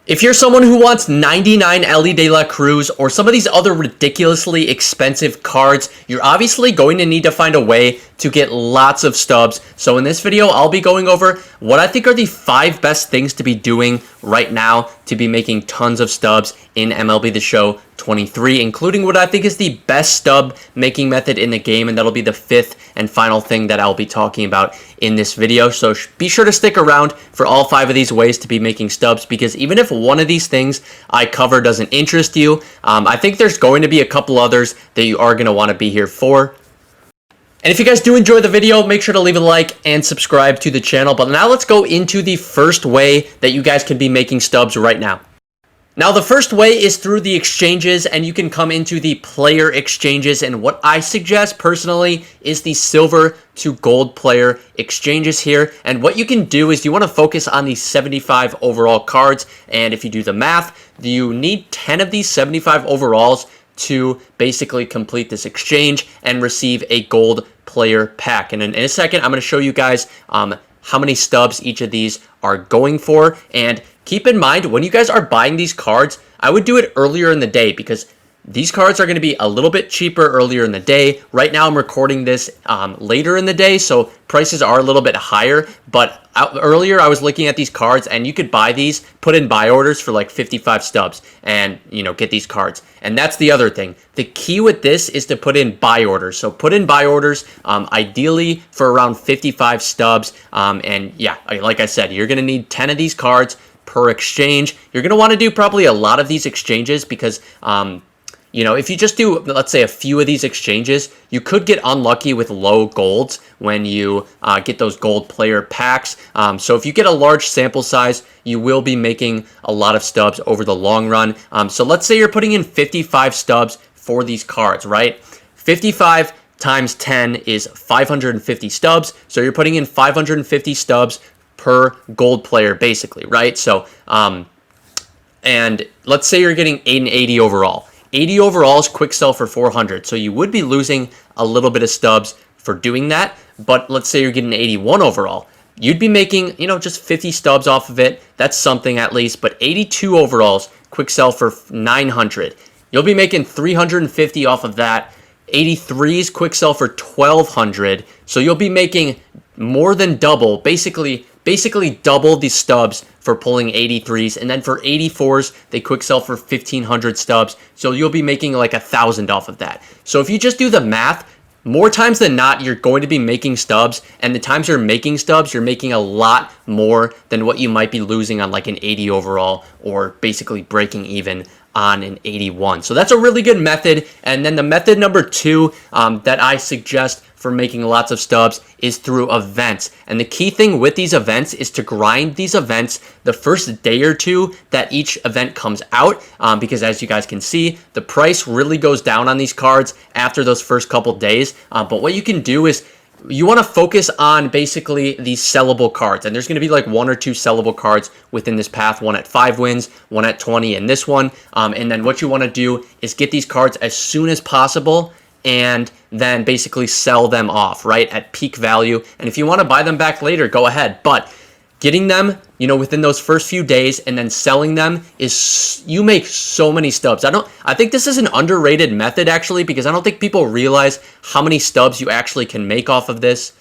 If you're someone who wants 99 Ellie de la Cruz or some of these other ridiculously expensive cards, you're obviously going to need to find a way to get lots of stubs. So in this video, I'll be going over what I think are the 5 best things to be doing right now to be making tons of stubs in MLB The Show 23, including what I think is the best stub making method in the game, and that'll be the 5th and final thing that I'll be talking about in this video. So be sure to stick around for all 5 of these ways to be making stubs, because even if one of these things I cover doesn't interest you, I think there's going to be a couple others that you are going to want to be here for. And if you guys do enjoy the video, make sure to leave a like and subscribe to the channel. But now let's go into the first way that you guys can be making stubs right now. Now, the first way is through the exchanges, and you can come into the player exchanges. And what I suggest personally is the silver to gold player exchanges here. And what you can do is you want to focus on these 75 overall cards. And if you do the math, you need 10 of these 75 overalls to basically complete this exchange and receive a gold player pack. And in a second, I'm going to show you guys how many stubs each of these are going for. And keep in mind, when you guys are buying these cards, I would do it earlier in the day, because these cards are going to be a little bit cheaper earlier in the day. Right now, I'm recording this later in the day, so prices are a little bit higher. But earlier, I was looking at these cards, and you could buy these, put in buy orders for like 55 stubs, and get these cards. And that's the other thing. The key with this is to put in buy orders. So put in buy orders, ideally for around 55 stubs. And yeah, like I said, you're going to need 10 of these cards per exchange. You're going to want to do probably a lot of these exchanges, because if you just do, let's say, a few of these exchanges, you could get unlucky with low golds when you get those gold player packs. So if you get a large sample size, you will be making a lot of stubs over the long run. So let's say you're putting in 55 stubs for these cards, right? 55 times 10 is 550 stubs. So you're putting in 550 stubs per gold player, basically, right? So, and let's say you're getting 80 overall. 80 overalls, quick sell for 400. So you would be losing a little bit of stubs for doing that. But let's say you're getting 81 overall. You'd be making, just 50 stubs off of it. That's something at least. But 82 overalls, quick sell for 900. You'll be making 350 off of that. 83s, quick sell for 1200. So you'll be making more than double, basically double the stubs for pulling 83s. And then for 84s, they quick sell for 1500 stubs. So you'll be making like 1,000 off of that. So if you just do the math, more times than not, you're going to be making stubs. And the times you're making stubs, you're making a lot more than what you might be losing on like an 80 overall, or basically breaking even on an 81. So that's a really good method. And then the method number 2 that I suggest for making lots of stubs is through events. And the key thing with these events is to grind these events the first day or two that each event comes out, because as you guys can see, the price really goes down on these cards after those first couple days. But what you can do is you want to focus on basically these sellable cards. And there's going to be like 1 or 2 sellable cards within this path, one at 5 wins, one at 20, and this one. And then what you want to do is get these cards as soon as possible, and then basically sell them off, right, at peak value. And if you want to buy them back later, go ahead. But getting them, within those first few days and then selling them you make so many stubs. I think this is an underrated method, actually, because I don't think people realize how many stubs you actually can make off of this.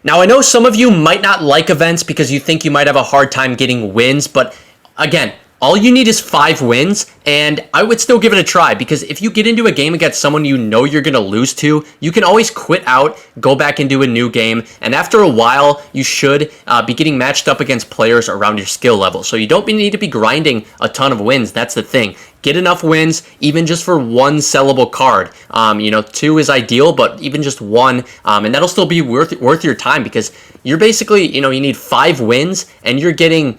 Now, I know some of you might not like events because you think you might have a hard time getting wins, but again, all you need is 5 wins, and I would still give it a try, because if you get into a game against someone you're going to lose to, you can always quit out, go back and do a new game, and after a while, you should be getting matched up against players around your skill level. So you don't need to be grinding a ton of wins. That's the thing. Get enough wins, even just for 1 sellable card. 2 is ideal, but even just 1, and that'll still be worth your time, because you're basically, you need 5 wins, and you're getting,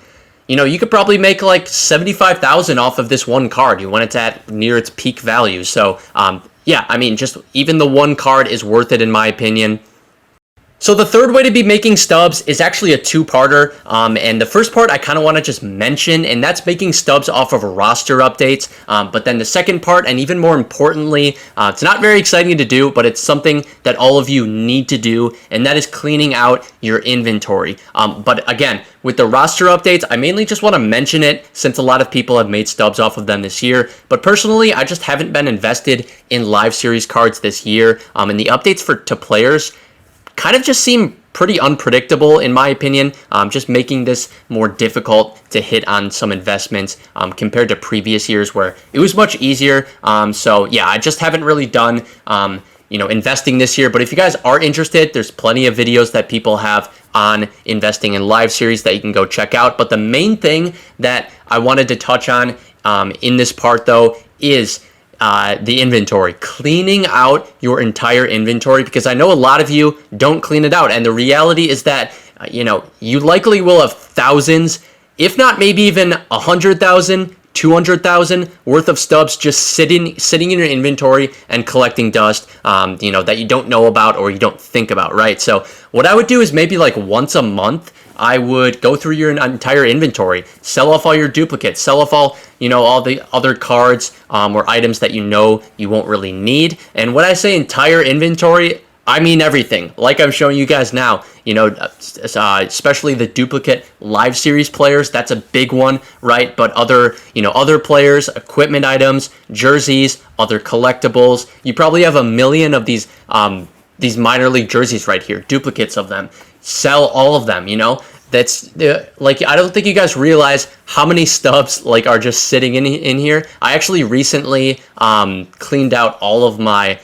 you could probably make like 75,000 off of this 1 card. You want it to at near its peak value. So, yeah, I mean, just even the 1 card is worth it, in my opinion. So the third way to be making stubs is actually a two-parter, and the first part I kind of want to just mention, and that's making stubs off of roster updates. But then the second part, and even more importantly, it's not very exciting to do, but it's something that all of you need to do, and that is cleaning out your inventory. But again, with the roster updates, I mainly just want to mention it since a lot of people have made stubs off of them this year. But personally, I just haven't been invested in live series cards this year, and the updates to players kind of just seem pretty unpredictable in my opinion, just making this more difficult to hit on some investments compared to previous years where it was much easier. So yeah, I just haven't really done investing this year. But if you guys are interested, there's plenty of videos that people have on investing in live series that you can go check out. But the main thing that I wanted to touch on in this part though is the inventory, cleaning out your entire inventory, because I know a lot of you don't clean it out. And the reality is that, you likely will have thousands, if not maybe even 100,000, 200,000 worth of stubs just sitting in your inventory and collecting dust, that you don't know about or you don't think about, right? So what I would do is maybe like once a month, I would go through your entire inventory, sell off all your duplicates, sell off all the other cards or items that you won't really need. And when I say entire inventory, I mean everything. Like I'm showing you guys now, especially the duplicate live series players, that's a big one, right? But other players, equipment items, jerseys, other collectibles. You probably have a million of these minor league jerseys right here, duplicates of them. Sell all of them, That's I don't think you guys realize how many stubs are just sitting in here. I actually recently cleaned out all of my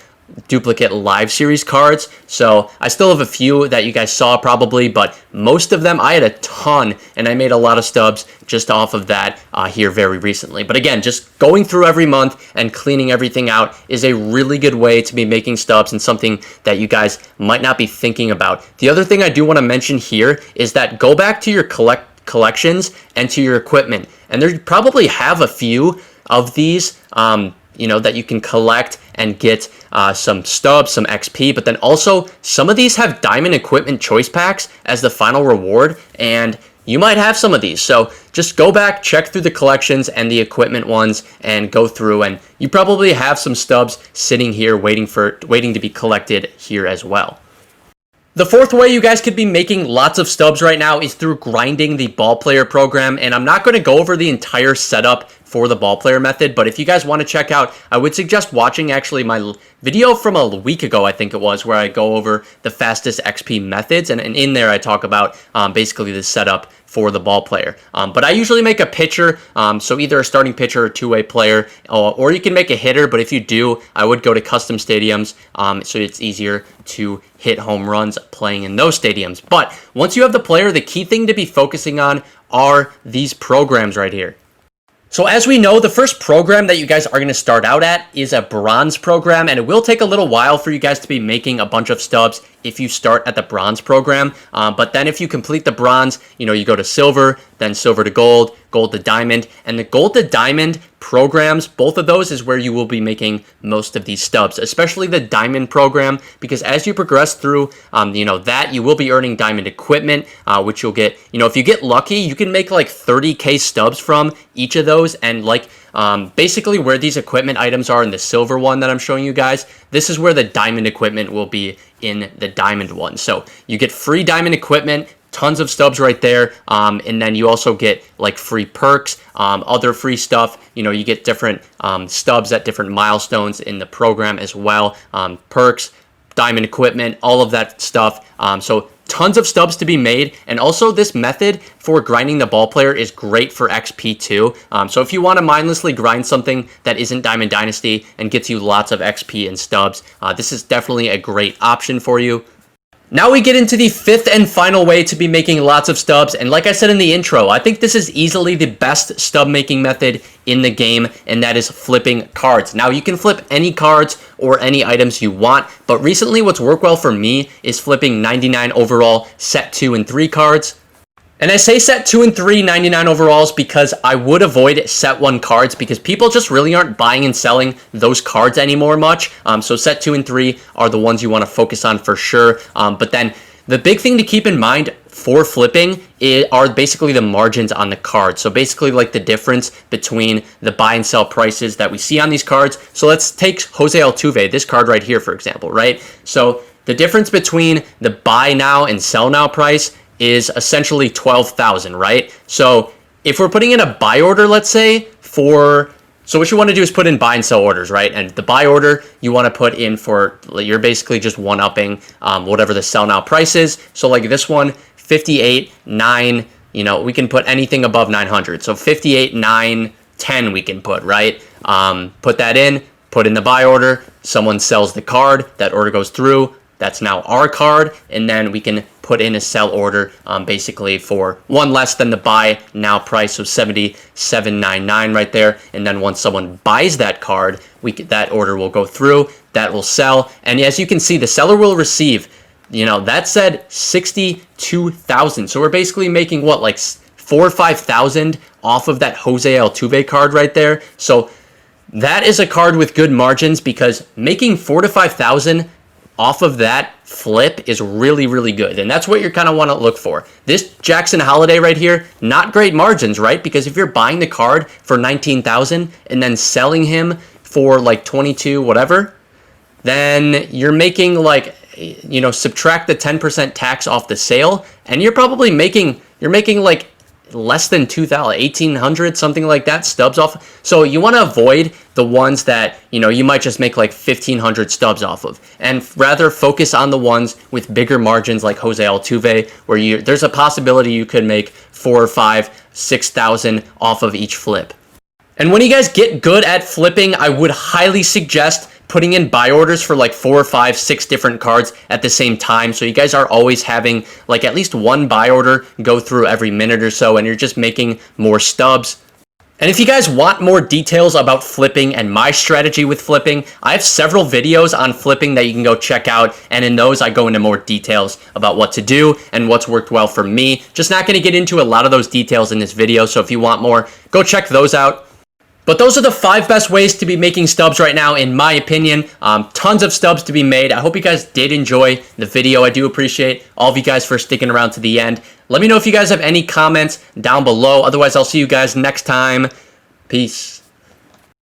duplicate live series cards, so I still have a few that you guys saw probably, but most of them I had a ton, and I made a lot of stubs just off of that here very recently. But again, just going through every month and cleaning everything out is a really good way to be making stubs, and something that you guys might not be thinking about. The other thing I do want to mention here is that go back to your collections and to your equipment, and there probably have a few of these that you can collect and get some stubs, some XP, but then also some of these have diamond equipment choice packs as the final reward, and you might have some of these. So just go back, check through the collections and the equipment ones, and go through, and you probably have some stubs sitting here waiting to be collected here as well. The fourth way you guys could be making lots of stubs right now is through grinding the ball player program, and I'm not going to go over the entire setup for the ball player method, but if you guys want to check out, I would suggest watching actually my video from a week ago, I think it was, where I go over the fastest XP methods, and in there I talk about basically the setup for the ball player. But I usually make a pitcher, so either a starting pitcher or two-way player, or you can make a hitter, but if you do, I would go to custom stadiums, so it's easier to hit home runs playing in those stadiums. But once you have the player, the key thing to be focusing on are these programs right here. So as we know, the first program that you guys are going to start out at is a bronze program, and it will take a little while for you guys to be making a bunch of stubs if you start at the bronze program. But then if you complete the bronze, you go to silver, then silver to gold, gold to diamond, and the gold to diamond programs, both of those is where you will be making most of these stubs, especially the diamond program, because as you progress through, that you will be earning diamond equipment, which you'll get, if you get lucky, you can make like 30K stubs from each of those. And basically where these equipment items are in the silver one that I'm showing you guys, this is where the diamond equipment will be in the diamond one. So you get free diamond equipment, tons of stubs right there, and then you also get like free perks, other free stuff. You get different stubs at different milestones in the program as well, perks, diamond equipment, all of that stuff. So tons of stubs to be made, and also this method for grinding the ball player is great for XP too. So if you want to mindlessly grind something that isn't Diamond Dynasty and gets you lots of XP and stubs, this is definitely a great option for you. Now we get into the fifth and final way to be making lots of stubs, and like I said in the intro, I think this is easily the best stub making method in the game, and that is flipping cards. Now you can flip any cards or any items you want, but recently what's worked well for me is flipping 99 overall set 2 and 3 cards. And I say set 2 and 3 99 overalls because I would avoid set 1 cards, because people just really aren't buying and selling those cards anymore much. So set 2 and 3 are the ones you want to focus on for sure. But then The big thing to keep in mind for flipping are basically the margins on the card. So basically like the difference between the buy and sell prices that we see on these cards. So let's take Jose Altuve, this card right here, for example, right? So the difference between the buy now and sell now price is essentially 12,000, right? So if we're putting in a buy order, let's say so what you want to do is put in buy and sell orders, right? And the buy order you want to put in you're basically just one-upping whatever the sell now price is. So like this one, 58, 9, we can put anything above 900. So 58, 9, 10 we can put, right? Put that in, put in the buy order. Someone sells the card, that order goes through. That's now our card, and then we can put in a sell order basically for one less than the buy now price, so 77.99 right there. And then once someone buys that card, that order will go through, that will sell, and as you can see, the seller will receive, that said 62,000. So we're basically making what, like 4,000 or 5,000 off of that Jose Altuve card right there. So that is a card with good margins, because making 4,000 to 5,000 off of that flip is really, really good. And that's what you kind of want to look for. This Jackson Holiday right here, not great margins, right? Because if you're buying the card for 19,000 and then selling him for like 22, whatever, then you're making like, subtract the 10% tax off the sale, and you're probably making like less than 2,000, 1,800, something like that, stubs off. So you want to avoid the ones that, you might just make like 1,500 stubs off of, and rather focus on the ones with bigger margins like Jose Altuve, where there's a possibility you could make 4,000 or 5,000, 6,000 off of each flip. And when you guys get good at flipping, I would highly suggest putting in buy orders for like 4 or 5, 6 different cards at the same time. So you guys are always having like at least one buy order go through every minute or so, and you're just making more stubs. And if you guys want more details about flipping and my strategy with flipping, I have several videos on flipping that you can go check out. And in those, I go into more details about what to do and what's worked well for me. Just not going to get into a lot of those details in this video. So if you want more, go check those out. But those are the 5 best ways to be making stubs right now, in my opinion. Tons of stubs to be made. I hope you guys did enjoy the video. I do appreciate all of you guys for sticking around to the end. Let me know if you guys have any comments down below. Otherwise, I'll see you guys next time. Peace.